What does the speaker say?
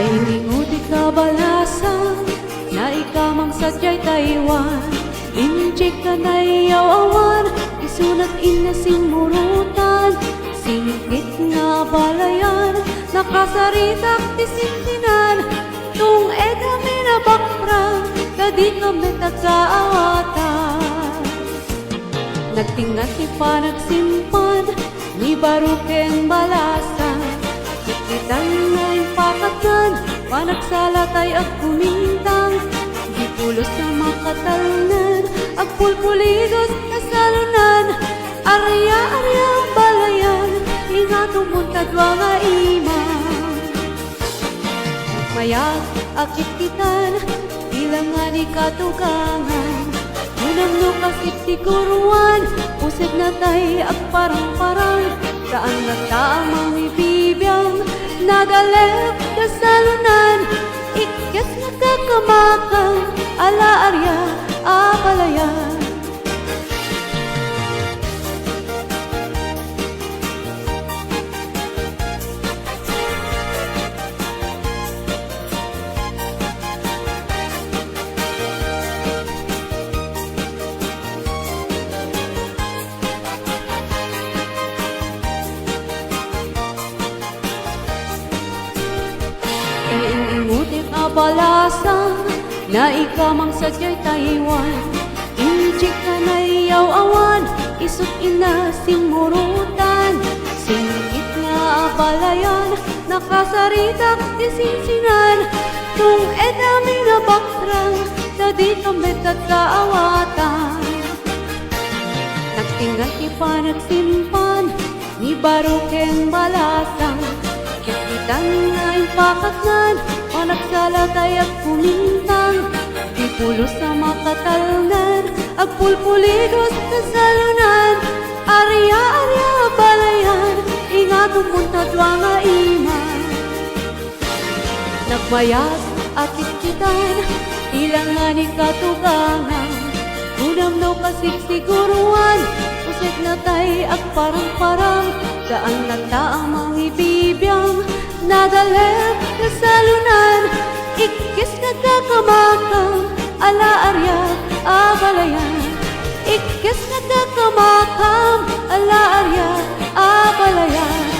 Nainginguti ka balasan na ikamang sadyay Taiwan. Injik ka na iyaw-awan, isunat inasing murutan. Singkit na balayan, nakasaritak tisintinan. Tung edami na bakrang, kadi kami tagkaawatan. Nagtingat ni pa nagsimpan, ni barukeng balasan. Ikitan na yung pakatan, panagsalatay at kumintang. Di pulos na makatalnan, ag pulpuligos na salunan. Arya-arya ang balayan, ingatong muntadwa nga imang. Mayag akit kitan, ilang nga ni katugangan. Unamno kasip tiguruan, usig na tay ag parang-parang. Saan nagtaamang ibibiyang, nagalep ka salunan. Ikas nagkakamakang, ala-arya, apalayan. Iingutik na balasan na ikamang sadyay Taiwan. Injik ka na iyaw-awan, isot inasing murutan. Singit nga balayan, nakasaritak tisinsinan. Kung edami na bakrang, dadi kami tagkaawatan. Nagtingat ni pa nagsimpan, ni barukeng balasang. Kikitan na yung pakatnan, panagsalatay at kumintang. Di pulos na makatalnan, ag pulpuligos na salunan. Arya-arya balayan, ingatong muntadwa nga iman. Nagmayas at ikitan, ilang nga ni katugangan. Unamno kasig-siguruan, usig na tay ag parang-parang. Daan nagtaamang ibibiyang, nagalep na salunan. Ikis nagkakamakang, ala-arya, abalayan. Ikis nagkakamakang, ala-arya, abalayan.